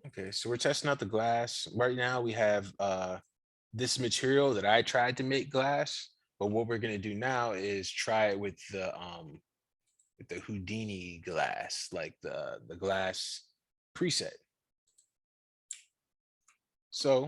Okay, so we're testing out the glass. Right now we have this material that I tried to make glass, but what we're gonna do now is try it with the Houdini glass, like the glass preset. So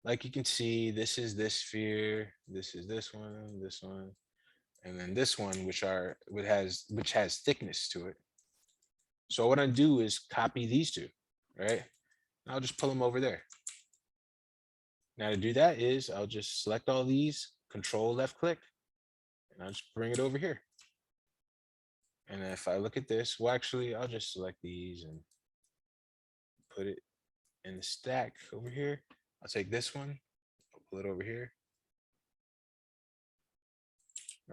like you can see, this is this sphere, this is this one, and then this one, which has thickness to it. So what I do is copy these two, right? And I'll just pull them over there. Now to do that is I'll just select all these, control left click, and I'll just bring it over here. And if I look at this, well, actually, I'll just select these and put it in the stack over here. I'll take this one, I'll pull it over here.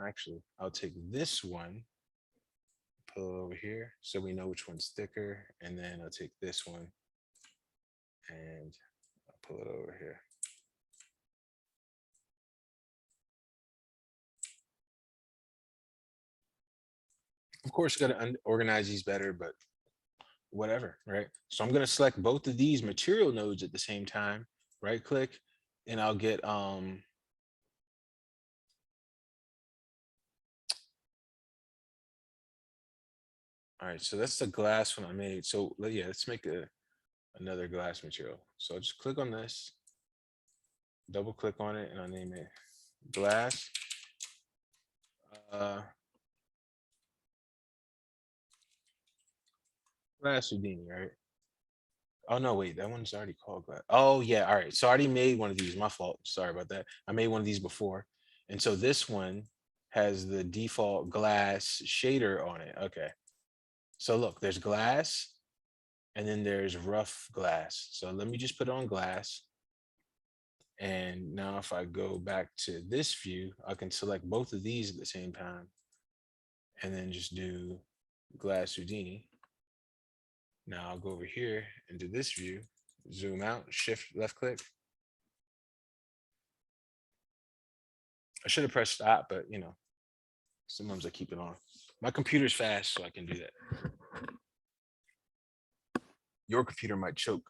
Actually, I'll take this one, pull it over here so we know which one's thicker. And then I'll take this one and I'll pull it over here. Of course, you got to organize these better, but whatever, right? So I'm going to select both of these material nodes at the same time, right click, and I'll get all right, so that's the glass one I made. So yeah, let's make another glass material. So I'll just click on this, double click on it, and I'll name it glass. Glass Houdini, right? Oh no, wait, that one's already called glass. Oh yeah, all right. So I already made one of these. My fault. Sorry about that. I made one of these before, and so this one has the default glass shader on it. Okay. So look, there's glass, and then there's rough glass. So let me just put it on glass. And now if I go back to this view, I can select both of these at the same time and then just do glass Houdini. Now I'll go over here and do this view, zoom out, shift left click. I should have pressed stop, but you know, sometimes I keep it on. My computer's fast, so I can do that. Your computer might choke.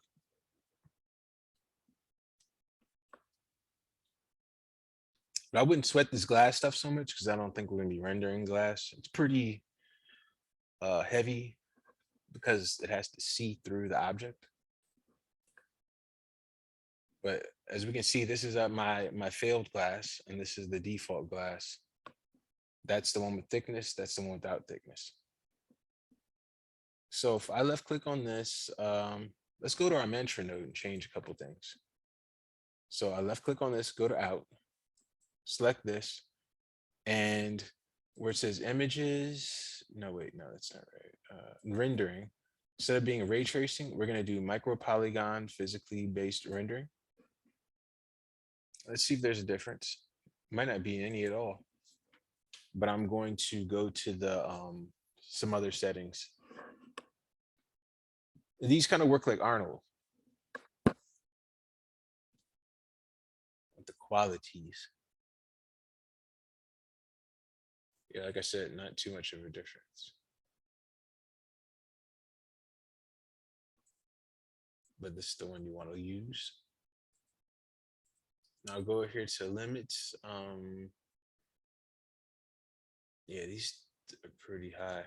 But I wouldn't sweat this glass stuff so much because I don't think we're gonna be rendering glass. It's pretty heavy because it has to see through the object. But as we can see, this is my failed glass, and this is the default glass. That's the one with thickness. That's the one without thickness. So if I left click on this, let's go to our mantra node and change a couple things. So I left click on this, go to out, select this, and where it says images, no, wait, no, that's not right. Rendering, instead of being ray tracing, we're gonna do micro polygon physically based rendering. Let's see if there's a difference. Might not be any at all, but I'm going to go to the some other settings. These kind of work like Arnold. The qualities. Yeah, like I said, not too much of a difference. But this is the one you want to use. Now go here to limits. Yeah, these are pretty high.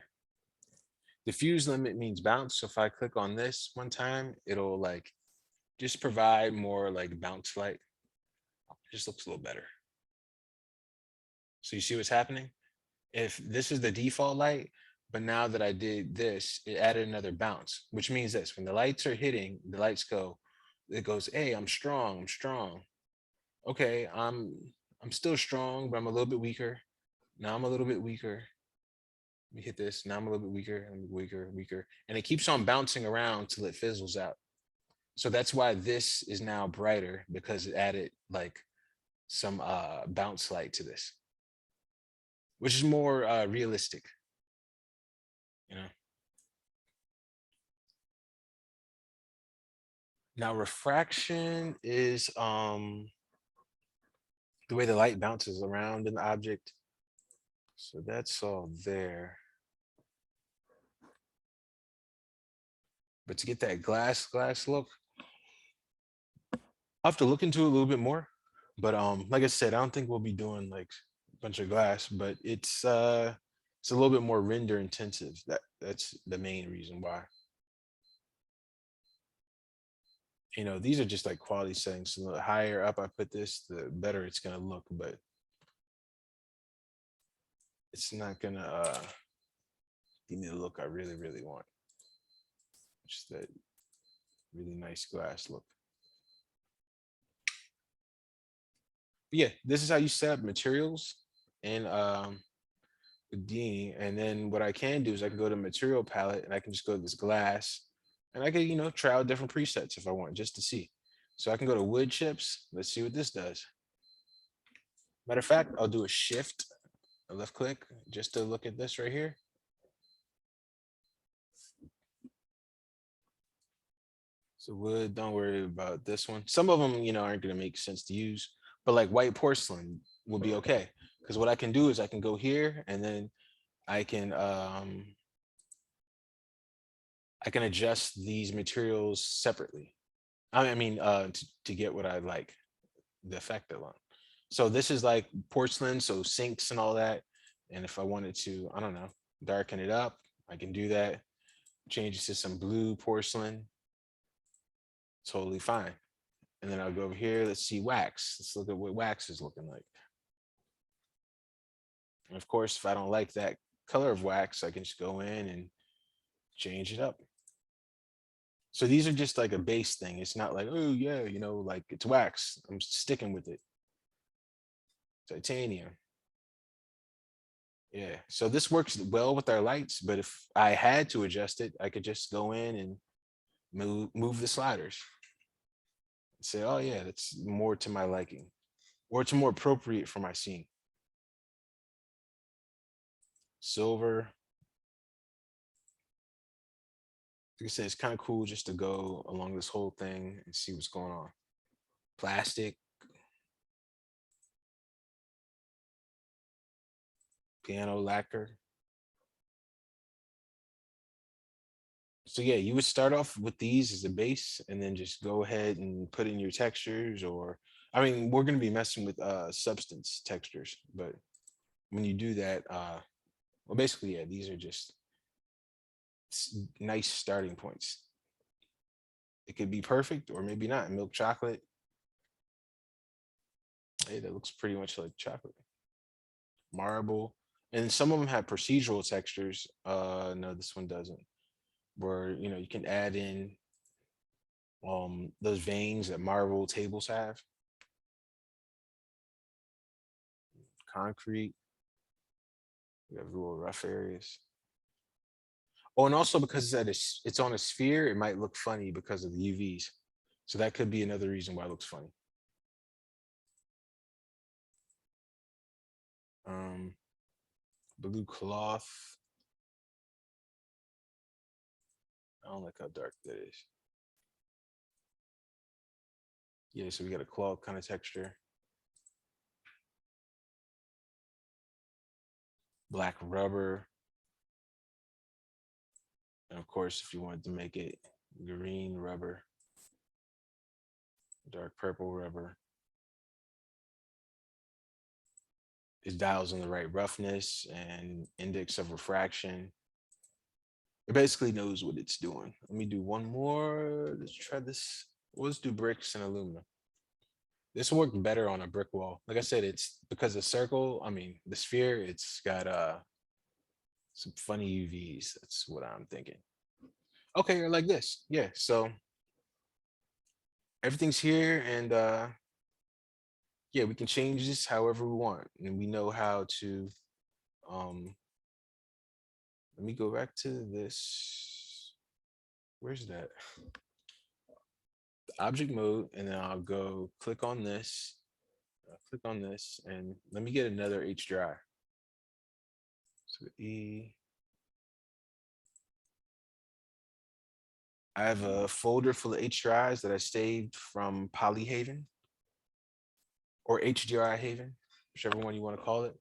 Diffuse limit means bounce. So if I click on this one time, it'll like just provide more like bounce light. It just looks a little better. So you see what's happening? If this is the default light, but now that I did this, it added another bounce, which means this: when the lights are hitting, the lights go, it goes, hey, I'm strong, I'm strong. Okay, I'm still strong, but I'm a little bit weaker. Now I'm a little bit weaker. Let me hit this. Now I'm a little bit weaker, I'm weaker, weaker. And it keeps on bouncing around till it fizzles out. So that's why this is now brighter, because it added like some bounce light to this, which is more realistic, you know. Now refraction is the way the light bounces around in the object. So that's all there. But to get that glass look, I'll have to look into it a little bit more. But like I said, I don't think we'll be doing like a bunch of glass, but it's a little bit more render intensive. That's the main reason why. You know, these are just like quality settings. So the higher up I put this, the better it's gonna look, but it's not gonna give me the look I really, really want. Just that really nice glass look. But yeah, this is how you set up materials in Houdini. And then what I can do is I can go to material palette and I can just go to this glass and I can, you know, try out different presets if I want just to see. So I can go to wood chips. Let's see what this does. Matter of fact, I'll do a shift, a left click, just to look at this right here. So wood, don't worry about this one. Some of them, you know, aren't going to make sense to use, but like white porcelain will be okay. Because what I can do is I can go here and then I can adjust these materials separately. I mean, to get what I like, the effect I want. So this is like porcelain, so sinks and all that. And if I wanted to, I don't know, darken it up, I can do that. Change it to some blue porcelain. Totally fine. And then I'll go over here. Let's see wax. Let's look at what wax is looking like. And of course, if I don't like that color of wax, I can just go in and change it up. So these are just like a base thing. It's not like, oh yeah, you know, like it's wax. I'm sticking with it. Titanium. Yeah. So this works well with our lights, but if I had to adjust it, I could just go in and move the sliders. Say, oh yeah, that's more to my liking, or it's more appropriate for my scene. Silver. Like I said, it's kind of cool just to go along this whole thing and see what's going on. Plastic, piano lacquer. So yeah, you would start off with these as a base and then just go ahead and put in your textures, or I mean, we're going to be messing with substance textures, but when you do that, well, basically, yeah, these are just nice starting points. It could be perfect or maybe not. Milk chocolate. Hey, that looks pretty much like chocolate. Marble. And some of them have procedural textures. No, this one doesn't. Where, you know, you can add in those veins that marble tables have. Concrete. We have little rough areas. Oh, and also because it's on a sphere, it might look funny because of the UVs. So that could be another reason why it looks funny. Blue cloth. I don't like how dark that is. Yeah, so we got a cloth kind of texture. Black rubber. And of course, if you wanted to make it green rubber, dark purple rubber. It dials in the right roughness and index of refraction. It basically knows what it's doing. Let me do one more. Let's try this. Let's do bricks and aluminum. This worked better on a brick wall. Like I said, it's because the circle, I mean, the sphere, it's got some funny UVs. That's what I'm thinking. Okay, or like this. Yeah, so everything's here and yeah, we can change this however we want. And we know how to let me go back to this. Where's that? The object mode, and then I'll go click on this, click on this, and let me get another HDRI. So E. I have a folder full of HDRIs that I saved from Polyhaven or HDRI Haven, whichever one you want to call it.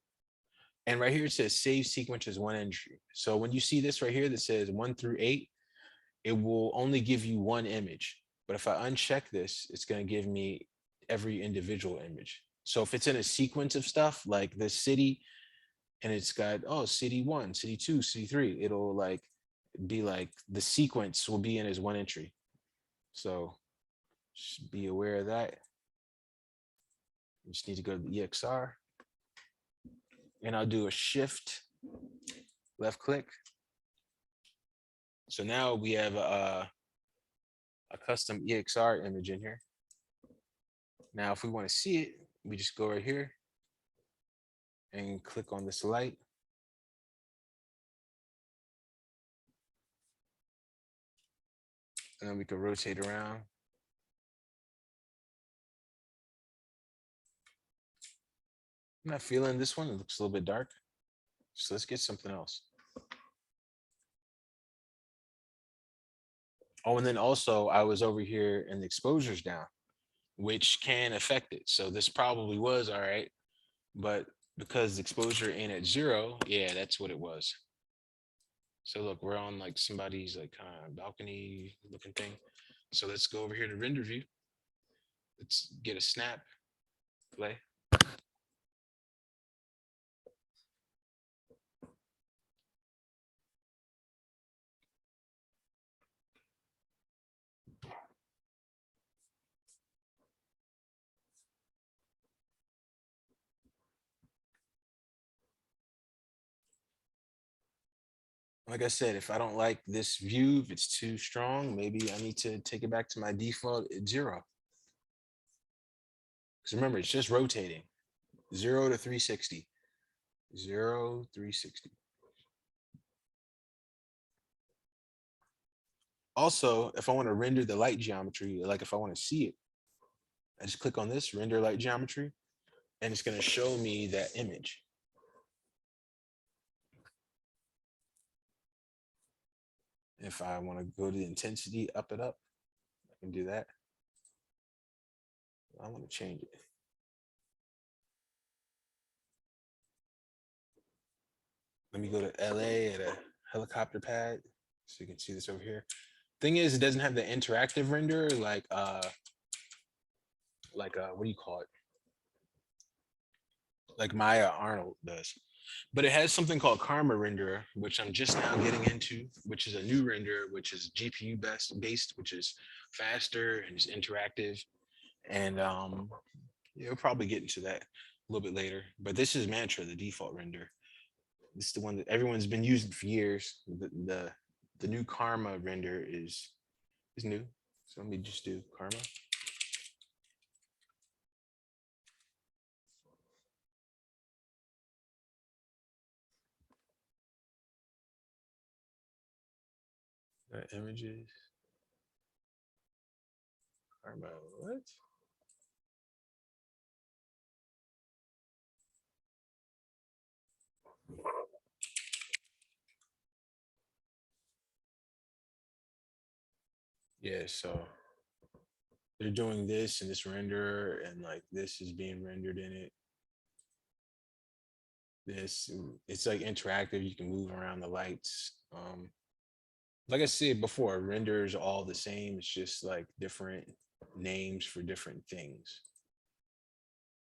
And right here it says save sequence as one entry. So when you see this right here that says 1 through 8, it will only give you one image. But if I uncheck this, it's going to give me every individual image. So if it's in a sequence of stuff like this city, and it's got, oh, city one, city two, city three, it'll like be like the sequence will be in as one entry. So just be aware of that. You just need to go to the EXR, and I'll do a shift left click. So now we have a custom EXR image in here. Now, if we want to see it, we just go right here and click on this light. And then we can rotate around. I'm not feeling this one. It looks a little bit dark. So let's get something else. Oh, and then also I was over here and the exposure's down, which can affect it. So this probably was all right, but because the exposure ain't at 0, yeah, that's what it was. So look, we're on like somebody's like kind of balcony looking thing. So let's go over here to render view. Let's get a snap, play. Like I said, if I don't like this view, if it's too strong, maybe I need to take it back to my default at 0. Because remember, it's just rotating 0 to 360. 0, 360. Also, if I want to render the light geometry, like if I want to see it, I just click on this, render light geometry, and it's going to show me that image. If I want to go to the intensity, up it up, I can do that. I want to change it. Let me go to LA at a helicopter pad so you can see this over here. Thing is, it doesn't have the interactive render like what do you call it? Like Maya Arnold does. But it has something called Karma Renderer, which I'm just now getting into, which is a new renderer, which is GPU based, which is faster and is interactive. And you'll probably get into that a little bit later. But this is Mantra, the default render. This is the one that everyone's been using for years. The new Karma render is new. So let me just do Karma. Images. Karma, what? Yeah, so they're doing this in this renderer, and like this is being rendered in it. This, it's like interactive. You can move around the lights. Like I said before, renders all the same. It's just like different names for different things.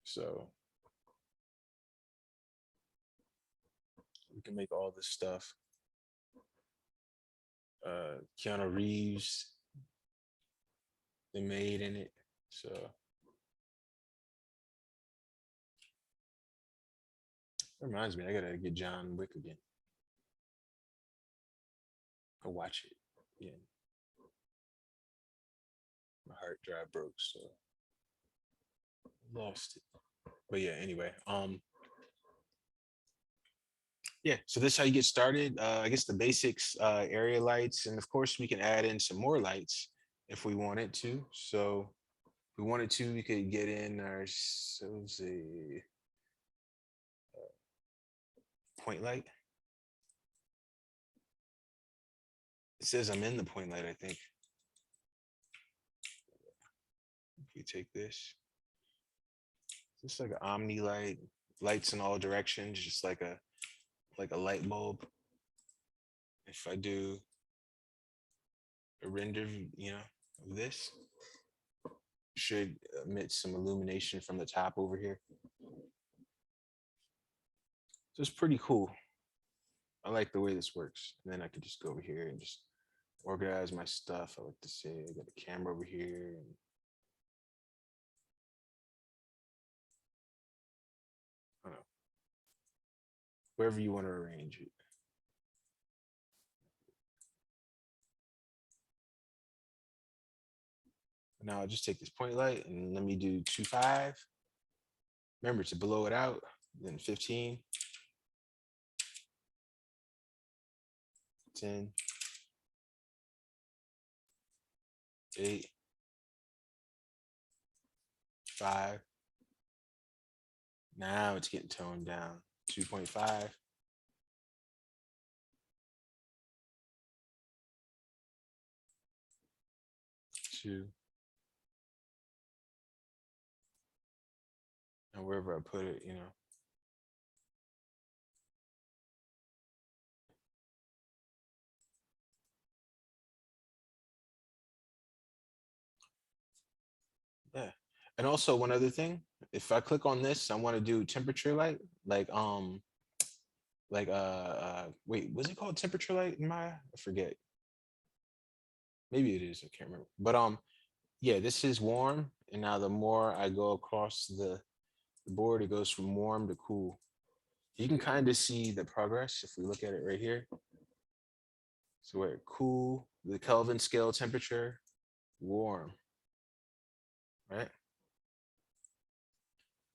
So we can make all this stuff. Keanu Reeves, they made in it. So that reminds me, I gotta get John Wick again. I'll watch it. Yeah. My hard drive broke, so I lost it. But yeah, anyway. Yeah, so this is how you get started. I guess the basics, area lights, and of course we can add in some more lights if we wanted to. So if we wanted to, we could get in our, so say, point light. It says I'm in the point light, I think. If we take this, just like an omni light, lights in all directions, just like a light bulb. If I do a render, you know, of this. Should emit some illumination from the top over here. So it's pretty cool. I like the way this works. And then I could just go over here and just organize my stuff. I like to say I got a camera over here. And I don't know, wherever you want to arrange it. Now I'll just take this point light and let me do 2.5. Remember to blow it out, then 15, 10, 8, 5. Now it's getting toned down. 2.5. 2. And wherever I put it, you know. Yeah. And also one other thing, if I click on this, I want to do temperature light, wait, was it called temperature light in Maya? I forget. Maybe it is, I can't remember. But yeah, this is warm. And now the more I go across the board, it goes from warm to cool. You can kind of see the progress if we look at it right here. So we're cool, the Kelvin scale temperature, warm, right?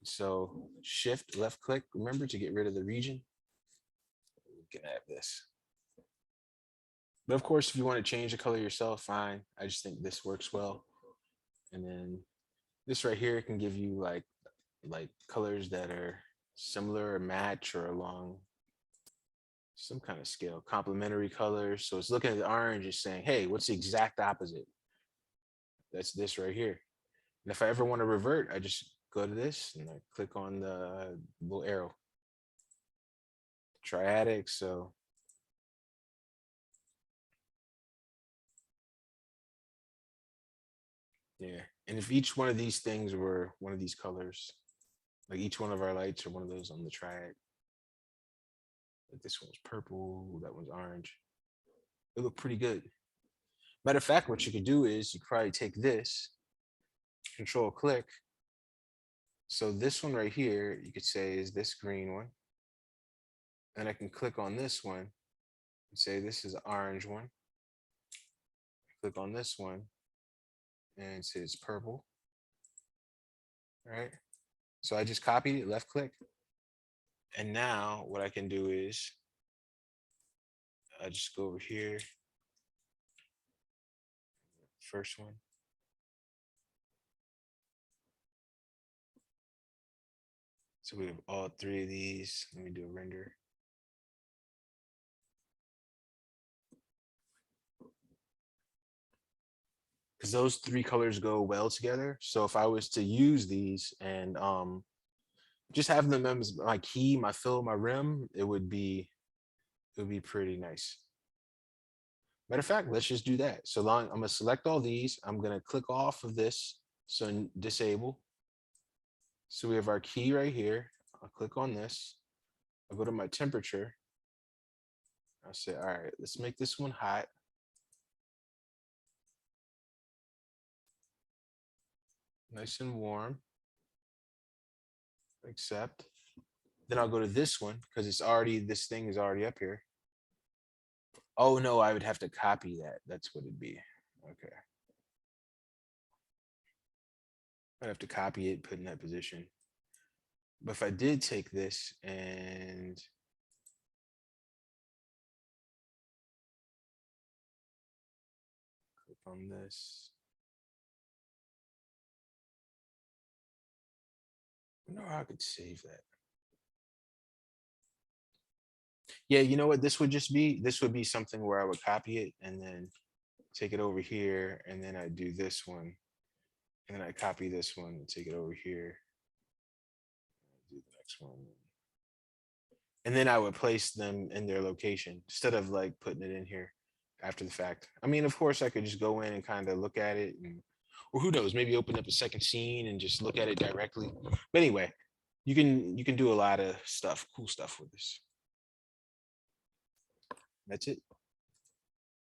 So shift, left click, remember to get rid of the region. We can add this. But of course, if you want to change the color yourself, fine. I just think this works well. And then this right here can give you like colors that are similar or match or along some kind of scale, complementary colors. So it's looking at the orange, it's saying, hey, what's the exact opposite? That's this right here. And if I ever want to revert, I just go to this and I click on the little arrow. Triadic, so yeah. And if each one of these things were one of these colors, like each one of our lights are one of those on the triad. Like this one's purple, that one's orange. It look pretty good. Matter of fact, what you could do is you could probably take this, control click. So this one right here, you could say is this green one. And I can click on this one and say this is an orange one. Click on this one and say it's purple. All right. So I just copied it, left click. And now what I can do is I just go over here. First one. So we have all three of these. Let me do a render. Because those three colors go well together. So if I was to use these and just have them as my key, my fill, my rim, it would be pretty nice. Matter of fact, let's just do that. So long, I'm gonna select all these. I'm gonna click off of this. So disable. So we have our key right here. I'll click on this. I'll go to my temperature. I'll say, all right, let's make this one hot. Nice and warm. Accept. Then I'll go to this one because it's already, this thing is already up here. Oh no, I would have to copy that. That's what it'd be. Okay. I'd have to copy it, put in that position. But if I did take this and click on this, I wonder how I could save that. Yeah, you know what? This would be something where I would copy it and then take it over here, and then I do this one, and then I copy this one and take it over here, do the next one, and then I would place them in their location instead of like putting it in here. after the fact. I mean, of course, I could just go in and kind of look at it, and, or who knows, maybe open up a second scene and just look at it directly. But anyway, you can do a lot of stuff, cool stuff with this. That's it.